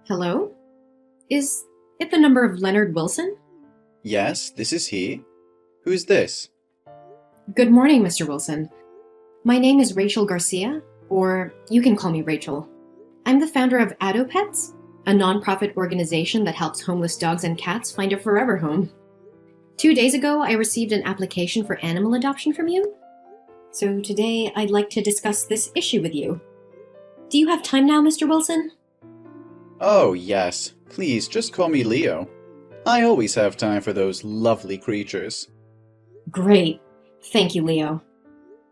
Hello? Is it the number of Leonard Wilson? Yes, this is he. Who's this? Good morning, Mr. Wilson. My name is Rachel Garcia, or you can call me Rachel. I'm the founder of Adopets, a nonprofit organization that helps homeless dogs and cats find a forever home. 2 days ago, I received an application for animal adoption from you. So today, I'd like to discuss this issue with you. Do you have time now, Mr. Wilson? Oh, yes. Please, just call me Leo. I always have time for those lovely creatures. Great. Thank you, Leo.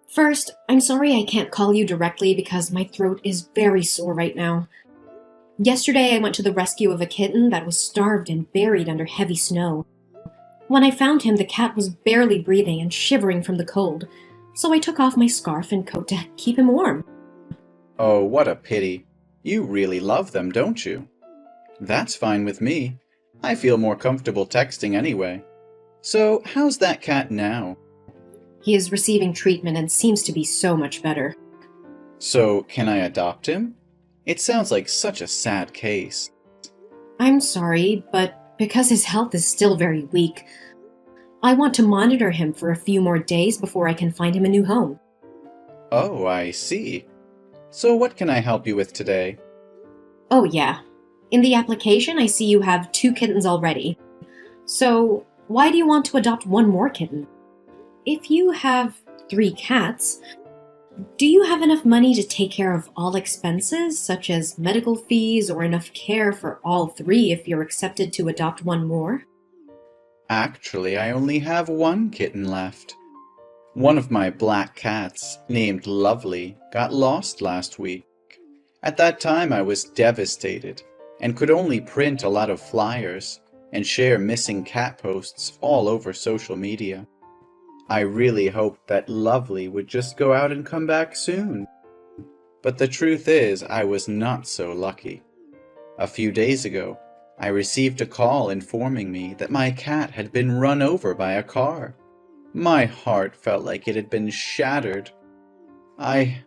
First, I'm sorry I can't call you directly because my throat is very sore right now. Yesterday, I went to the rescue of a kitten that was starved and buried under heavy snow. When I found him, the cat was barely breathing and shivering from the cold, so I took off my scarf and coat to keep him warm. Oh, what a pity. You really love them, don't you? That's fine with me. I feel more comfortable texting anyway. So, how's that cat now? He is receiving treatment and seems to be so much better. So, can I adopt him? It sounds like such a sad case. I'm sorry, but because his health is still very weak, I want to monitor him for a few more days before I can find him a new home. Oh, I see. So what can I help you with today? Oh yeah. In the application, I see you have 2 kittens already. So, why do you want to adopt one more kitten? If you have 3 cats, do you have enough money to take care of all expenses, such as medical fees, or enough care for all 3 if you're accepted to adopt one more? Actually, I only have one kitten left. One of my black cats, named Lovely, got lost last week. At that time I was devastated and could only print a lot of flyers and share missing cat posts all over social media. I really hoped that Lovely would just go out and come back soon. But the truth is, I was not so lucky. A few days ago, I received a call informing me that my cat had been run over by a car. My heart felt like it had been shattered. I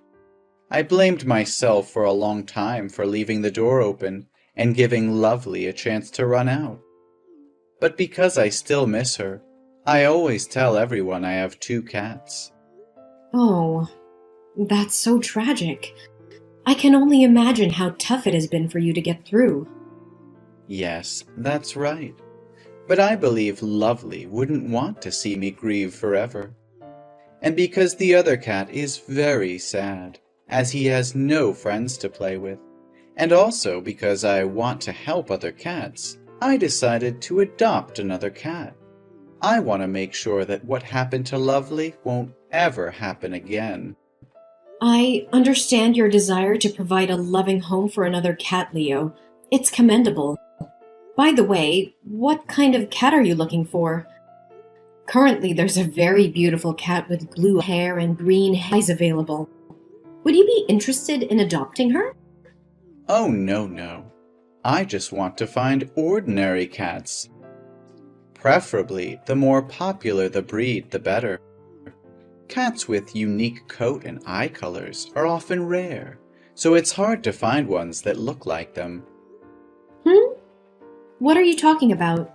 blamed myself for a long time for leaving the door open and giving Lovely a chance to run out. But because I still miss her, I always tell everyone I have 2 cats. Oh, that's so tragic. I can only imagine how tough it has been for you to get through. Yes, that's right. But I believe Lovely wouldn't want to see me grieve forever. And because the other cat is very sad, as he has no friends to play with, and also because I want to help other cats, I decided to adopt another cat. I want to make sure that what happened to Lovely won't ever happen again. I understand your desire to provide a loving home for another cat, Leo. It's commendable. By the way, what kind of cat are you looking for? Currently, there's a very beautiful cat with blue hair and green eyes available. Would you be interested in adopting her? Oh, no. I just want to find ordinary cats. Preferably, the more popular the breed, the better. Cats with unique coat and eye colors are often rare, so it's hard to find ones that look like them. What are you talking about?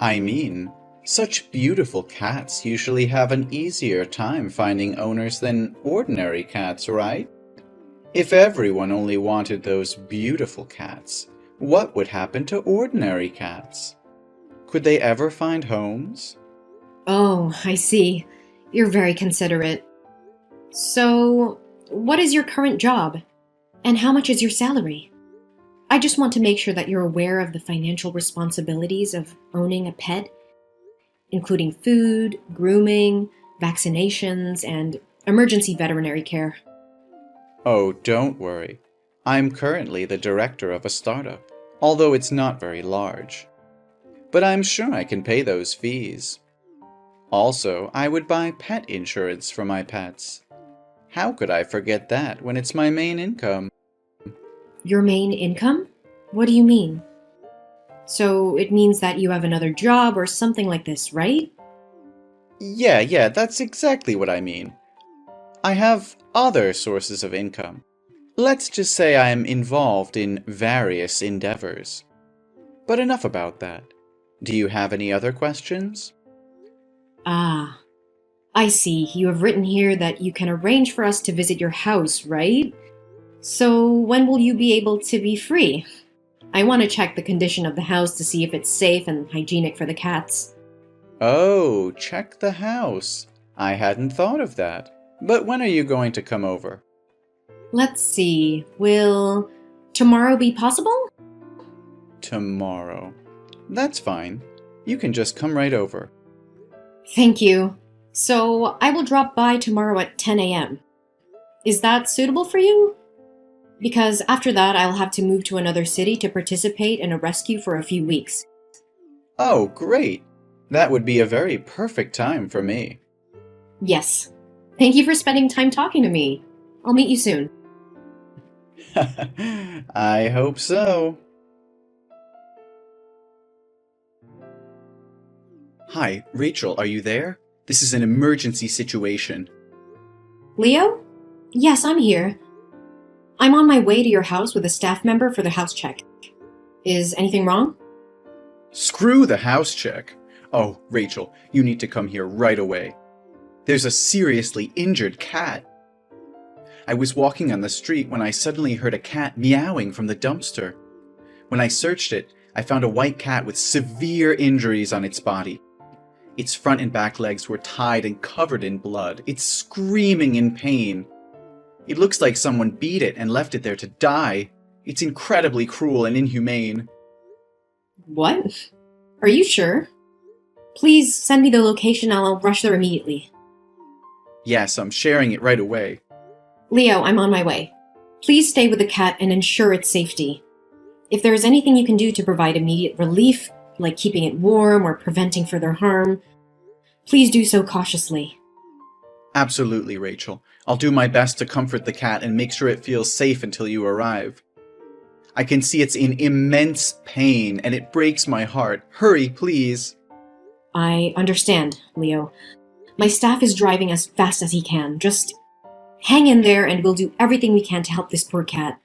I mean, such beautiful cats usually have an easier time finding owners than ordinary cats, right? If everyone only wanted those beautiful cats, what would happen to ordinary cats? Could they ever find homes? Oh, I see. You're very considerate. So, what is your current job? And how much is your salary? I just want to make sure that you're aware of the financial responsibilities of owning a pet, including food, grooming, vaccinations, and emergency veterinary care. Oh, don't worry. I'm currently the director of a startup, although it's not very large. But I'm sure I can pay those fees. Also, I would buy pet insurance for my pets. How could I forget that when it's my main income? Your main income? What do you mean? So it means that you have another job or something like this, right? Yeah, that's exactly what I mean. I have other sources of income. Let's just say I am involved in various endeavors. But enough about that. Do you have any other questions? Ah, I see. You have written here that you can arrange for us to visit your house, right? So when will you be able to be free? I want to check the condition of the house to see if it's safe and hygienic for the cats. Oh, check the house. I hadn't thought of that. But when are you going to come over? Let's see. Will tomorrow be possible? Tomorrow. That's fine. You can just come right over. Thank you. So I will drop by tomorrow at 10 a.m. Is that suitable for you? Because after that, I'll have to move to another city to participate in a rescue for a few weeks. Oh, great. That would be a very perfect time for me. Yes. Thank you for spending time talking to me. I'll meet you soon. I hope so. Hi, Rachel, are you there? This is an emergency situation. Leo? Yes, I'm here. I'm on my way to your house with a staff member for the house check. Is anything wrong? Screw the house check. Oh, Rachel, you need to come here right away. There's a seriously injured cat. I was walking on the street when I suddenly heard a cat meowing from the dumpster. When I searched it, I found a white cat with severe injuries on its body. Its front and back legs were tied and covered in blood. It's screaming in pain. It looks like someone beat it and left it there to die. It's incredibly cruel and inhumane. What? Are you sure? Please send me the location and I'll rush there immediately. Yes, I'm sharing it right away. Leo, I'm on my way. Please stay with the cat and ensure its safety. If there is anything you can do to provide immediate relief, like keeping it warm or preventing further harm, please do so cautiously. Absolutely, Rachel. I'll do my best to comfort the cat and make sure it feels safe until you arrive. I can see it's in immense pain and it breaks my heart. Hurry, please. I understand, Leo. My staff is driving as fast as he can. Just hang in there and we'll do everything we can to help this poor cat.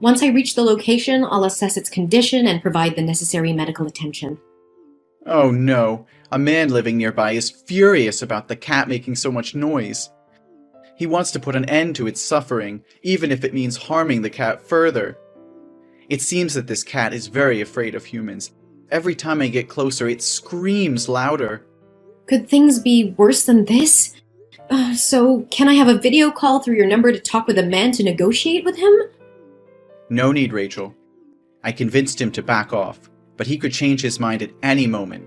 Once I reach the location, I'll assess its condition and provide the necessary medical attention. Oh no, a man living nearby is furious about the cat making so much noise. He wants to put an end to its suffering, even if it means harming the cat further. It seems that this cat is very afraid of humans. Every time I get closer, it screams louder. Could things be worse than this? So, can I have a video call through your number to talk with a man to negotiate with him? No need, Rachel. I convinced him to back off, but he could change his mind at any moment.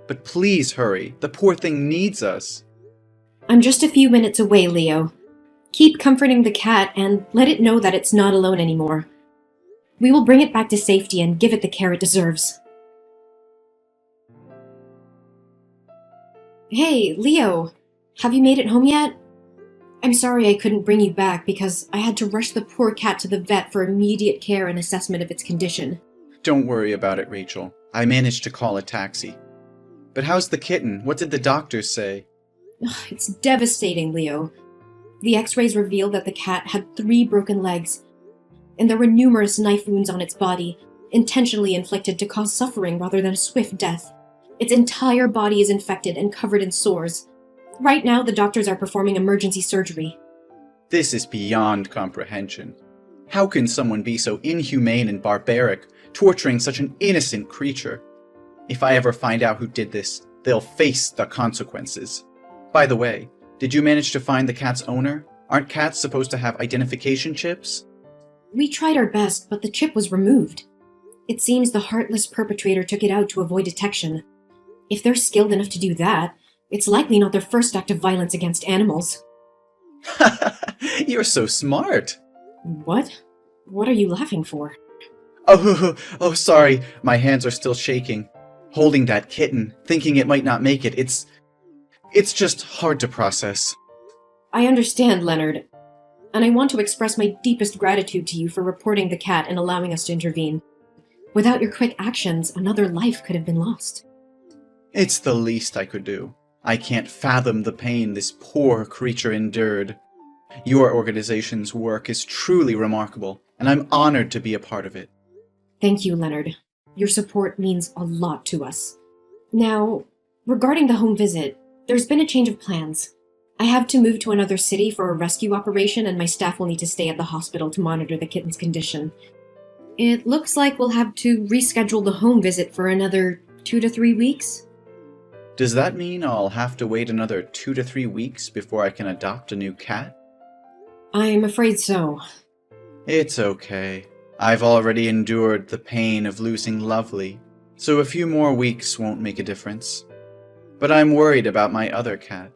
But please hurry, the poor thing needs us. I'm just a few minutes away, Leo. Keep comforting the cat and let it know that it's not alone anymore. We will bring it back to safety and give it the care it deserves. Hey, Leo! Have you made it home yet? I'm sorry I couldn't bring you back because I had to rush the poor cat to the vet for immediate care and assessment of its condition. Don't worry about it, Rachel. I managed to call a taxi. But how's the kitten? What did the doctors say? It's devastating, Leo. The x-rays revealed that the cat had 3 broken legs, and there were numerous knife wounds on its body, intentionally inflicted to cause suffering rather than a swift death. Its entire body is infected and covered in sores. Right now, the doctors are performing emergency surgery. This is beyond comprehension. How can someone be so inhumane and barbaric, torturing such an innocent creature? If I ever find out who did this, they'll face the consequences. By the way, did you manage to find the cat's owner? Aren't cats supposed to have identification chips? We tried our best, but the chip was removed. It seems the heartless perpetrator took it out to avoid detection. If they're skilled enough to do that, it's likely not their first act of violence against animals. You're so smart. What? What are you laughing for? Oh, sorry. My hands are still shaking. Holding that kitten, thinking it might not make it, it's just hard to process. I understand, Leonard. And I want to express my deepest gratitude to you for reporting the cat and allowing us to intervene. Without your quick actions, another life could have been lost. It's the least I could do. I can't fathom the pain this poor creature endured. Your organization's work is truly remarkable, and I'm honored to be a part of it. Thank you, Leonard. Your support means a lot to us. Now, regarding the home visit, there's been a change of plans. I have to move to another city for a rescue operation, and my staff will need to stay at the hospital to monitor the kitten's condition. It looks like we'll have to reschedule the home visit for another 2 to 3 weeks. Does that mean I'll have to wait another 2 to 3 weeks before I can adopt a new cat? I'm afraid so. It's okay. I've already endured the pain of losing Lovely, so a few more weeks won't make a difference. But I'm worried about my other cat.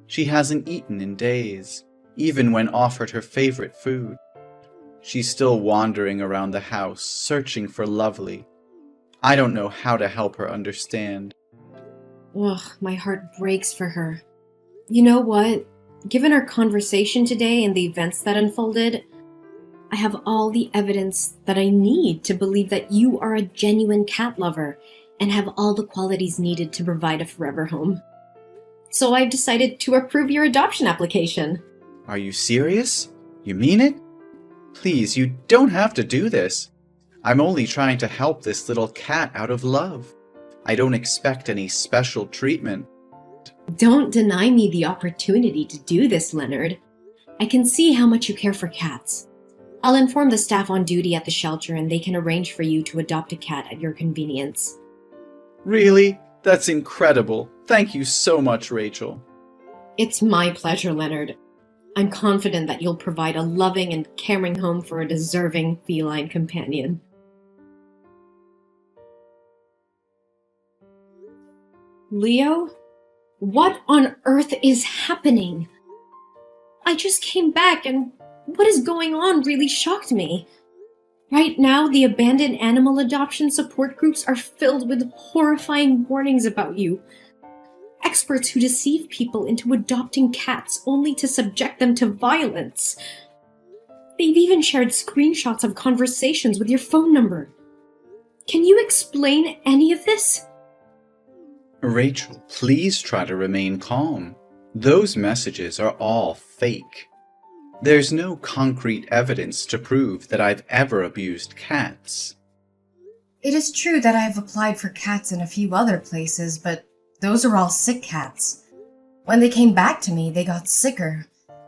She hasn't eaten in days, even when offered her favorite food. She's still wandering around the house, searching for Lovely. I don't know how to help her understand. Ugh, my heart breaks for her. You know what? Given our conversation today and the events that unfolded, I have all the evidence that I need to believe that you are a genuine cat lover and have all the qualities needed to provide a forever home. So I've decided to approve your adoption application. Are you serious? You mean it? Please, you don't have to do this. I'm only trying to help this little cat out of love. I don't expect any special treatment. Don't deny me the opportunity to do this, Leonard. I can see how much you care for cats. I'll inform the staff on duty at the shelter and they can arrange for you to adopt a cat at your convenience. Really? That's incredible. Thank you so much, Rachel. It's my pleasure, Leonard. I'm confident that you'll provide a loving and caring home for a deserving feline companion. Leo? What on earth is happening? I just came back and what is going on really shocked me. Right now, the abandoned animal adoption support groups are filled with horrifying warnings about you. Experts who deceive people into adopting cats only to subject them to violence. They've even shared screenshots of conversations with your phone number. Can you explain any of this? Rachel, please try to remain calm. Those messages are all fake. There's no concrete evidence to prove that I've ever abused cats. It is true that I have applied for cats in a few other places, but those are all sick cats. When they came back to me, they got sicker,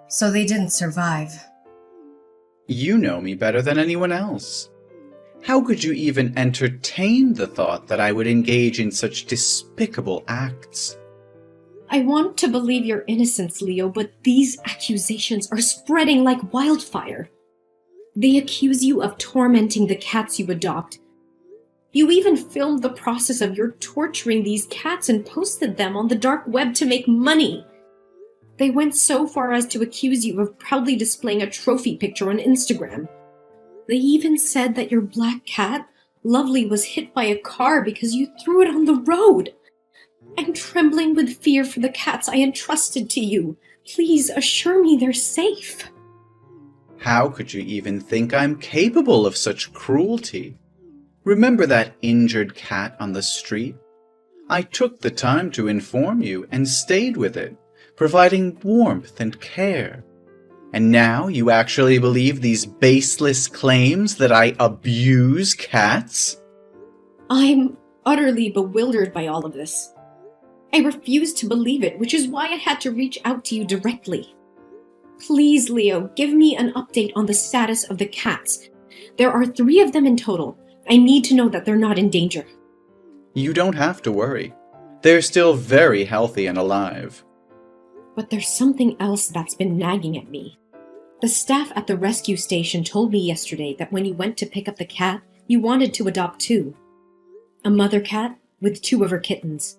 so they didn't survive. You know me better than anyone else. How could you even entertain the thought that I would engage in such despicable acts? I want to believe your innocence, Leo, but these accusations are spreading like wildfire. They accuse you of tormenting the cats you adopt. You even filmed the process of your torturing these cats and posted them on the dark web to make money. They went so far as to accuse you of proudly displaying a trophy picture on Instagram. They even said that your black cat, Lovely, was hit by a car because you threw it on the road. I'm trembling with fear for the cats I entrusted to you. Please assure me they're safe. How could you even think I'm capable of such cruelty? Remember that injured cat on the street? I took the time to inform you and stayed with it, providing warmth and care. And now you actually believe these baseless claims that I abuse cats? I'm utterly bewildered by all of this. I refuse to believe it, which is why I had to reach out to you directly. Please, Leo, give me an update on the status of the cats. There are 3 of them in total. I need to know that they're not in danger. You don't have to worry. They're still very healthy and alive. But there's something else that's been nagging at me. The staff at the rescue station told me yesterday that when you went to pick up the cat, you wanted to adopt 2. A mother cat with 2 of her kittens.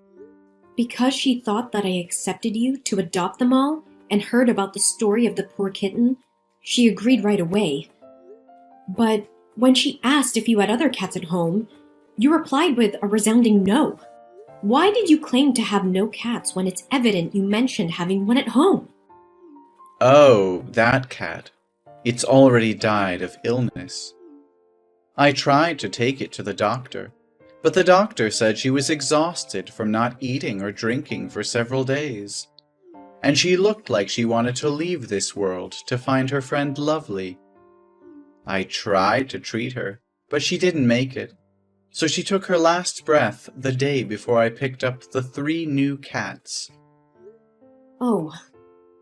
Because she thought that I accepted you to adopt them all and heard about the story of the poor kitten, she agreed right away. But when she asked if you had other cats at home, you replied with a resounding no. Why did you claim to have no cats when it's evident you mentioned having one at home? Oh, that cat. It's already died of illness. I tried to take it to the doctor, but the doctor said she was exhausted from not eating or drinking for several days. and she looked like she wanted to leave this world to find her friend Lovely. I tried to treat her, but she didn't make it. So she took her last breath the day before I picked up the 3 new cats. Oh,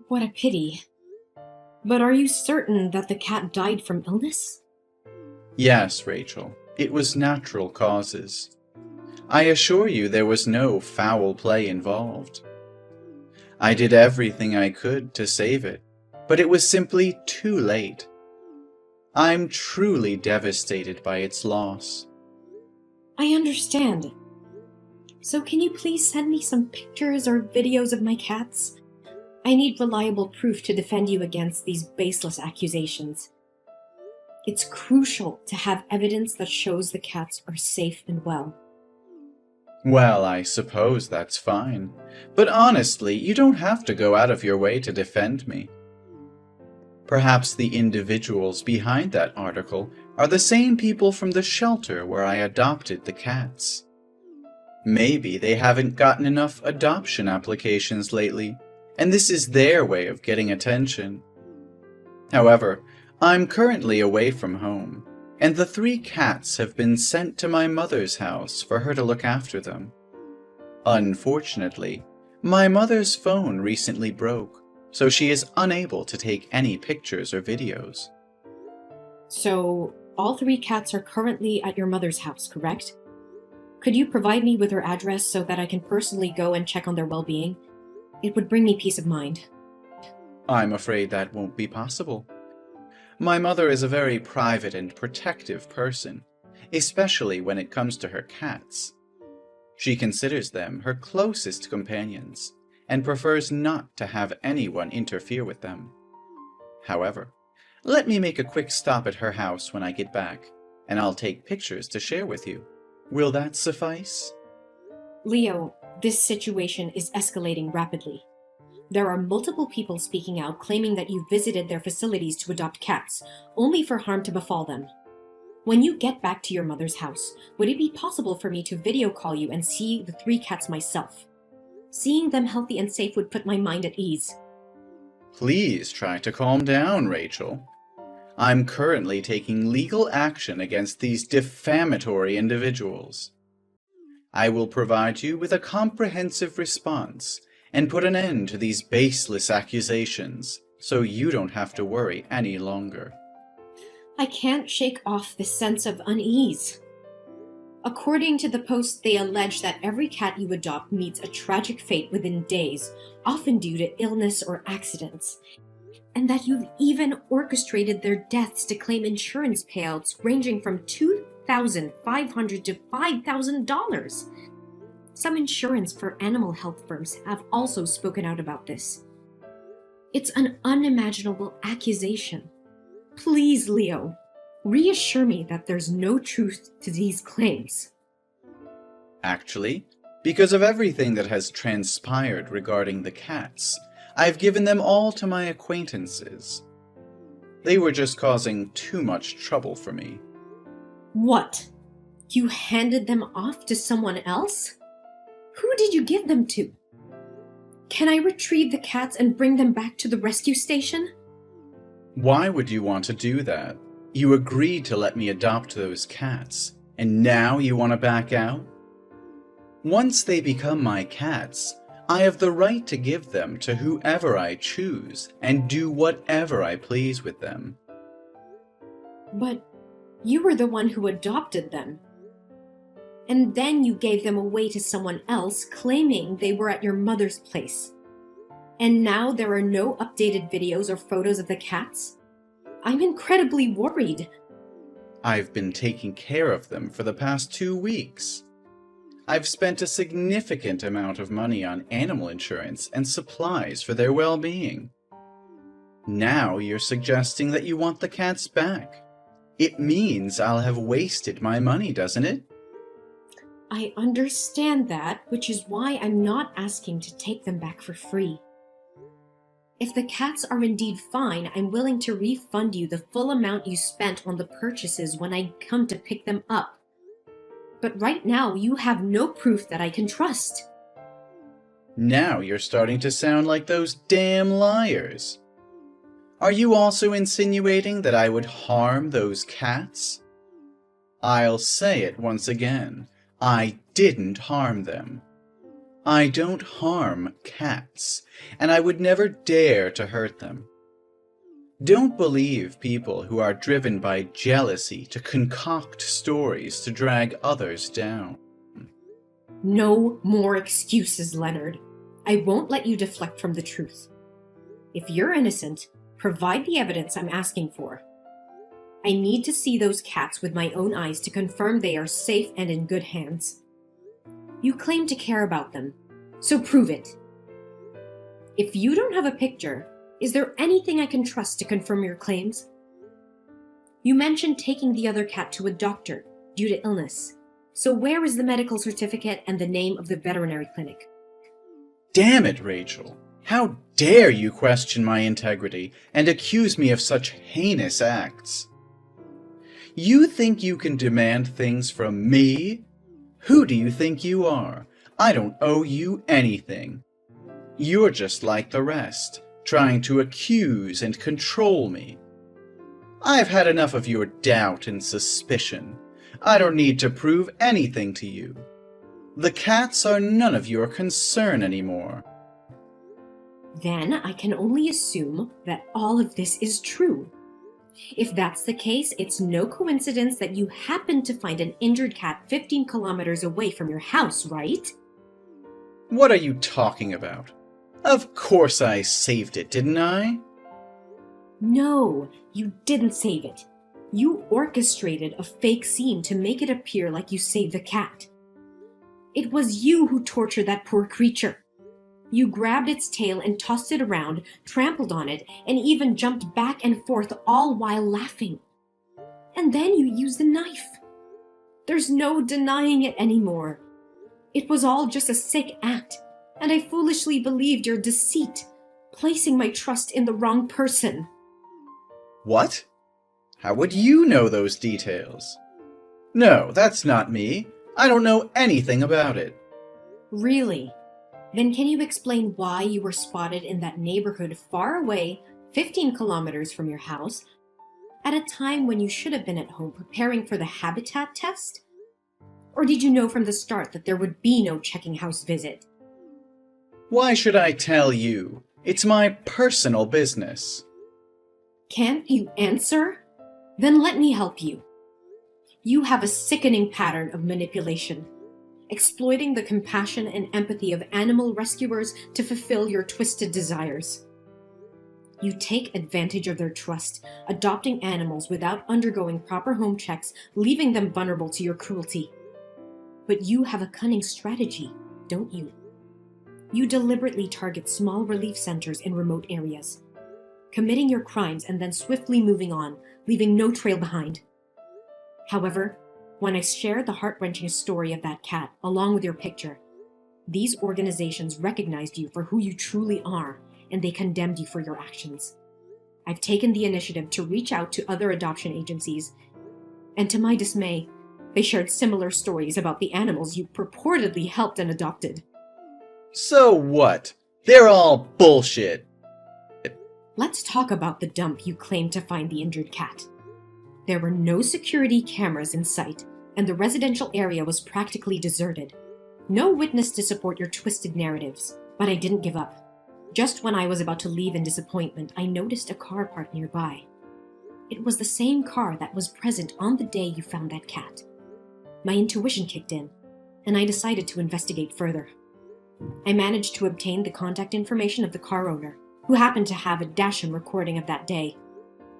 what a pity. But are you certain that the cat died from illness? Yes, Rachel, it was natural causes. I assure you there was no foul play involved. I did everything I could to save it, but it was simply too late. I'm truly devastated by its loss. I understand. So can you please send me some pictures or videos of my cats? I need reliable proof to defend you against these baseless accusations. It's crucial to have evidence that shows the cats are safe and well. Well, I suppose that's fine. But honestly, you don't have to go out of your way to defend me. Perhaps the individuals behind that article are the same people from the shelter where I adopted the cats. Maybe they haven't gotten enough adoption applications lately, and this is their way of getting attention. However, I'm currently away from home, and the 3 cats have been sent to my mother's house for her to look after them. Unfortunately, my mother's phone recently broke, so she is unable to take any pictures or videos. So, all 3 cats are currently at your mother's house, correct? Could you provide me with her address so that I can personally go and check on their well-being? It would bring me peace of mind. I'm afraid that won't be possible. My mother is a very private and protective person, especially when it comes to her cats. She considers them her closest companions and prefers not to have anyone interfere with them. However, let me make a quick stop at her house when I get back, and I'll take pictures to share with you. Will that suffice? Leo, this situation is escalating rapidly. There are multiple people speaking out claiming that you visited their facilities to adopt cats, only for harm to befall them. When you get back to your mother's house, would it be possible for me to video call you and see the 3 cats myself? Seeing them healthy and safe would put my mind at ease. Please try to calm down, Rachel. I'm currently taking legal action against these defamatory individuals. I will provide you with a comprehensive response and put an end to these baseless accusations, so you don't have to worry any longer. I can't shake off this sense of unease. According to the post, they allege that every cat you adopt meets a tragic fate within days, often due to illness or accidents, and that you've even orchestrated their deaths to claim insurance payouts ranging from $2,500 to $5,000. Some insurance for animal health firms have also spoken out about this. It's an unimaginable accusation. Please, Leo, reassure me that there's no truth to these claims. Actually, because of everything that has transpired regarding the cats, I've given them all to my acquaintances. They were just causing too much trouble for me. What? You handed them off to someone else? Who did you give them to? Can I retrieve the cats and bring them back to the rescue station? Why would you want to do that? You agreed to let me adopt those cats, and now you want to back out? Once they become my cats, I have the right to give them to whoever I choose and do whatever I please with them. But you were the one who adopted them. And then you gave them away to someone else, claiming they were at your mother's place. And now there are no updated videos or photos of the cats? I'm incredibly worried. I've been taking care of them for the past 2 weeks. I've spent a significant amount of money on animal insurance and supplies for their well-being. Now you're suggesting that you want the cats back. It means I'll have wasted my money, doesn't it? I understand that, which is why I'm not asking to take them back for free. If the cats are indeed fine, I'm willing to refund you the full amount you spent on the purchases when I come to pick them up. But right now, you have no proof that I can trust. Now you're starting to sound like those damn liars. Are you also insinuating that I would harm those cats? I'll say it once again. I didn't harm them. I don't harm cats, and I would never dare to hurt them. Don't believe people who are driven by jealousy to concoct stories to drag others down. No more excuses, Leonard. I won't let you deflect from the truth. If you're innocent, provide the evidence I'm asking for. I need to see those cats with my own eyes to confirm they are safe and in good hands. You claim to care about them, so prove it. If you don't have a picture, is there anything I can trust to confirm your claims? You mentioned taking the other cat to a doctor due to illness. So where is the medical certificate and the name of the veterinary clinic? Damn it, Rachel. How dare you question my integrity and accuse me of such heinous acts? You think you can demand things from me? Who do you think you are? I don't owe you anything. You're just like the rest, trying to accuse and control me. I've had enough of your doubt and suspicion. I don't need to prove anything to you. The cats are none of your concern anymore. Then I can only assume that all of this is true. If that's the case, it's no coincidence that you happened to find an injured cat 15 kilometers away from your house, right? What are you talking about? Of course I saved it, didn't I? No, you didn't save it. You orchestrated a fake scene to make it appear like you saved the cat. It was you who tortured that poor creature. You grabbed its tail and tossed it around, trampled on it, and even jumped back and forth, all while laughing. And then you used a knife. There's no denying it anymore. It was all just a sick act, and I foolishly believed your deceit, placing my trust in the wrong person. What? How would you know those details? No, that's not me. I don't know anything about it. Really? Then can you explain why you were spotted in that neighborhood far away, 15 kilometers from your house, at a time when you should have been at home preparing for the habitat test? Or did you know from the start that there would be no checking house visit? Why should I tell you? It's my personal business. Can't you answer? Then let me help you. You have a sickening pattern of manipulation, exploiting the compassion and empathy of animal rescuers to fulfill your twisted desires. You take advantage of their trust, adopting animals without undergoing proper home checks, leaving them vulnerable to your cruelty. But you have a cunning strategy, don't you? You deliberately target small relief centers in remote areas, committing your crimes and then swiftly moving on, leaving no trail behind. However, when I shared the heart-wrenching story of that cat along with your picture, these organizations recognized you for who you truly are, and they condemned you for your actions. I've taken the initiative to reach out to other adoption agencies, and to my dismay, they shared similar stories about the animals you purportedly helped and adopted. So what? They're all bullshit. Let's talk about the dump you claimed to find the injured cat. There were no security cameras in sight, and the residential area was practically deserted. No witness to support your twisted narratives, but I didn't give up. Just when I was about to leave in disappointment, I noticed a car parked nearby. It was the same car that was present on the day you found that cat. My intuition kicked in, and I decided to investigate further. I managed to obtain the contact information of the car owner, who happened to have a Dasham recording of that day.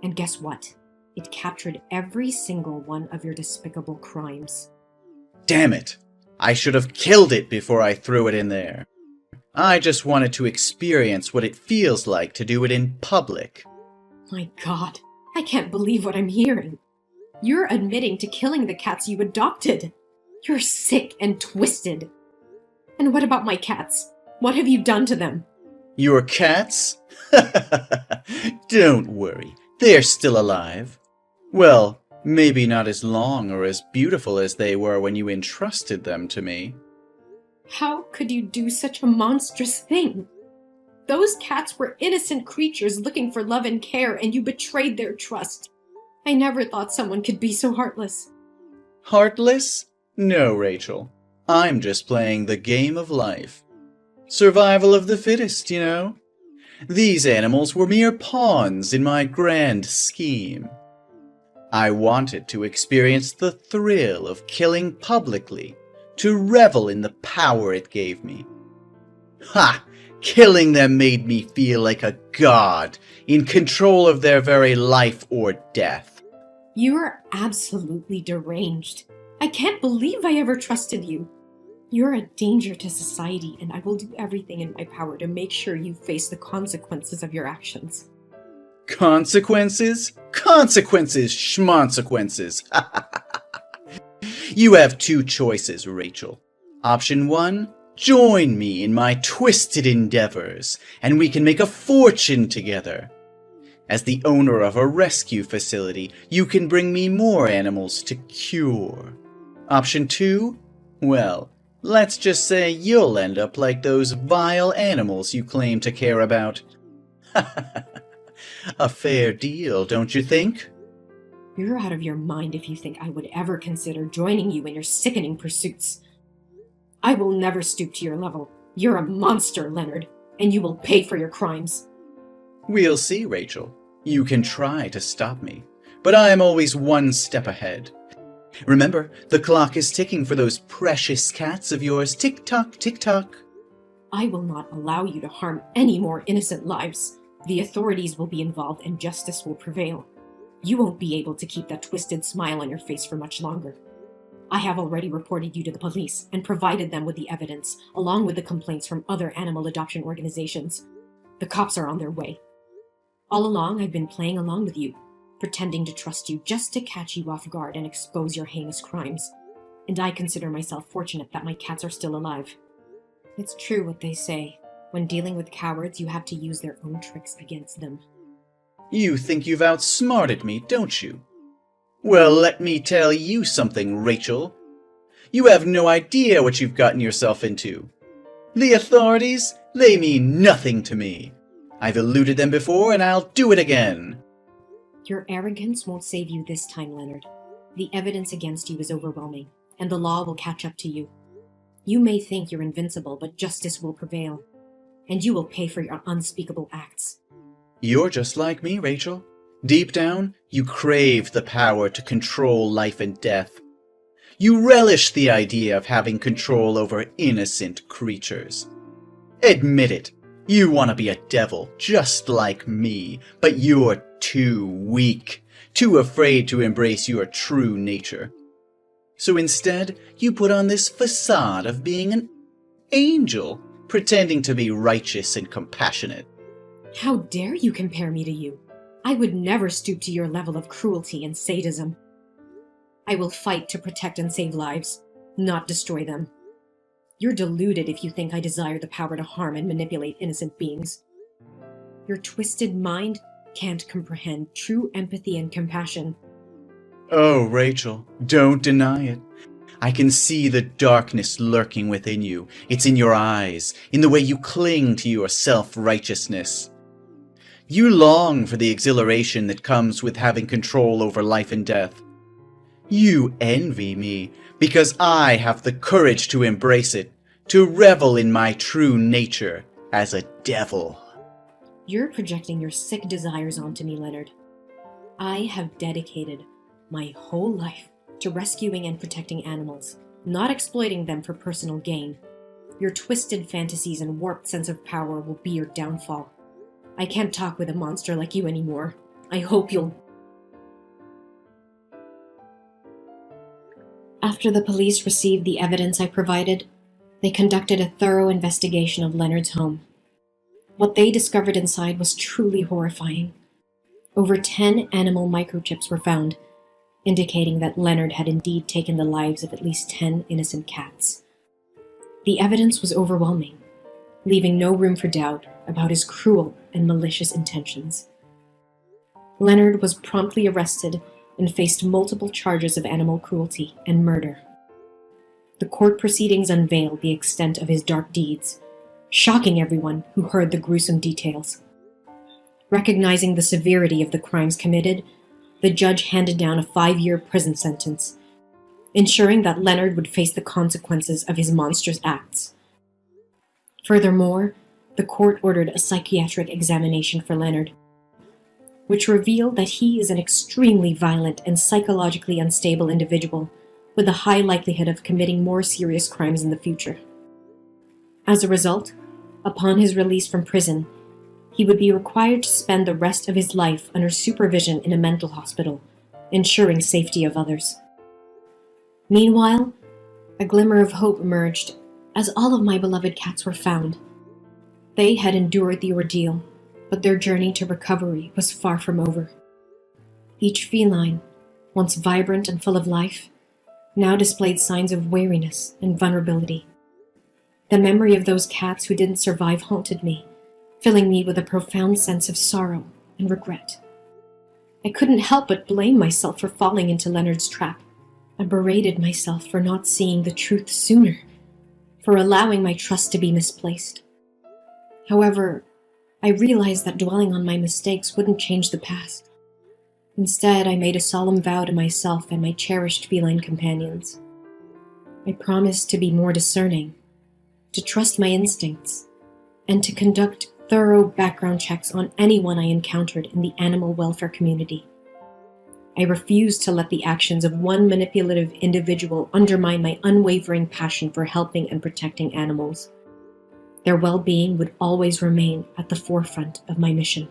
And guess what? It captured every single one of your despicable crimes. Damn it! I should have killed it before I threw it in there. I just wanted to experience what it feels like to do it in public. My God, I can't believe what I'm hearing. You're admitting to killing the cats you adopted. You're sick and twisted. And what about my cats? What have you done to them? Your cats? Don't worry, they're still alive. Well, maybe not as long or as beautiful as they were when you entrusted them to me. How could you do such a monstrous thing? Those cats were innocent creatures looking for love and care, and you betrayed their trust. I never thought someone could be so heartless. Heartless? No, Rachel. I'm just playing the game of life. Survival of the fittest, you know? These animals were mere pawns in my grand scheme. I wanted to experience the thrill of killing publicly, to revel in the power it gave me. Ha! Killing them made me feel like a god, in control of their very life or death. You are absolutely deranged. I can't believe I ever trusted you. You're a danger to society, and I will do everything in my power to make sure you face the consequences of your actions. Consequences? Consequences, schmonsequences. You have two choices, Rachel. Option 1, join me in my twisted endeavors, and we can make a fortune together. As the owner of a rescue facility, you can bring me more animals to cure. Option 2, well, let's just say you'll end up like those vile animals you claim to care about. A fair deal, don't you think? You're out of your mind if you think I would ever consider joining you in your sickening pursuits. I will never stoop to your level. You're a monster, Leonard, and you will pay for your crimes. We'll see, Rachel. You can try to stop me, but I am always one step ahead. Remember, the clock is ticking for those precious cats of yours. Tick-tock, tick-tock. I will not allow you to harm any more innocent lives. The authorities will be involved and justice will prevail. You won't be able to keep that twisted smile on your face for much longer. I have already reported you to the police and provided them with the evidence, along with the complaints from other animal adoption organizations. The cops are on their way. All along, I've been playing along with you, pretending to trust you just to catch you off guard and expose your heinous crimes. And I consider myself fortunate that my cats are still alive. It's true what they say. When dealing with cowards, you have to use their own tricks against them. You think you've outsmarted me, don't you? Well, let me tell you something, Rachel. You have no idea what you've gotten yourself into. The authorities, they mean nothing to me. I've eluded them before, and I'll do it again. Your arrogance won't save you this time, Leonard. The evidence against you is overwhelming, and the law will catch up to you. You may think you're invincible, but justice will prevail, and you will pay for your unspeakable acts. You're just like me, Rachel. Deep down, you crave the power to control life and death. You relish the idea of having control over innocent creatures. Admit it, you want to be a devil just like me, but you're too weak, too afraid to embrace your true nature. So instead, you put on this facade of being an angel, pretending to be righteous and compassionate. How dare you compare me to you? I would never stoop to your level of cruelty and sadism. I will fight to protect and save lives, not destroy them. You're deluded if you think I desire the power to harm and manipulate innocent beings. Your twisted mind can't comprehend true empathy and compassion. Oh, Rachel, don't deny it. I can see the darkness lurking within you. It's in your eyes, in the way you cling to your self-righteousness. You long for the exhilaration that comes with having control over life and death. You envy me because I have the courage to embrace it, to revel in my true nature as a devil. You're projecting your sick desires onto me, Leonard. I have dedicated my whole life to rescuing and protecting animals, not exploiting them for personal gain. Your twisted fantasies and warped sense of power will be your downfall. I can't talk with a monster like you anymore. I hope you'll... After the police received the evidence I provided, they conducted a thorough investigation of Leonard's home. What they discovered inside was truly horrifying. Over 10 animal microchips were found, indicating that Leonard had indeed taken the lives of at least 10 innocent cats. The evidence was overwhelming, leaving no room for doubt about his cruel and malicious intentions. Leonard was promptly arrested and faced multiple charges of animal cruelty and murder. the court proceedings unveiled the extent of his dark deeds, shocking everyone who heard the gruesome details. Recognizing the severity of the crimes committed, the judge handed down a 5-year prison sentence, ensuring that Leonard would face the consequences of his monstrous acts. Furthermore, the court ordered a psychiatric examination for Leonard, which revealed that he is an extremely violent and psychologically unstable individual with a high likelihood of committing more serious crimes in the future. As a result, upon his release from prison, he would be required to spend the rest of his life under supervision in a mental hospital, ensuring safety of others. Meanwhile, a glimmer of hope emerged as all of my beloved cats were found. They had endured the ordeal, but their journey to recovery was far from over. Each feline, once vibrant and full of life, now displayed signs of weariness and vulnerability. The memory of those cats who didn't survive haunted me, filling me with a profound sense of sorrow and regret. I couldn't help but blame myself for falling into Leonard's trap. I berated myself for not seeing the truth sooner, for allowing my trust to be misplaced. However, I realized that dwelling on my mistakes wouldn't change the past. Instead, I made a solemn vow to myself and my cherished feline companions. I promised to be more discerning, to trust my instincts, and to conduct thorough background checks on anyone I encountered in the animal welfare community. I refused to let the actions of one manipulative individual undermine my unwavering passion for helping and protecting animals. Their well-being would always remain at the forefront of my mission.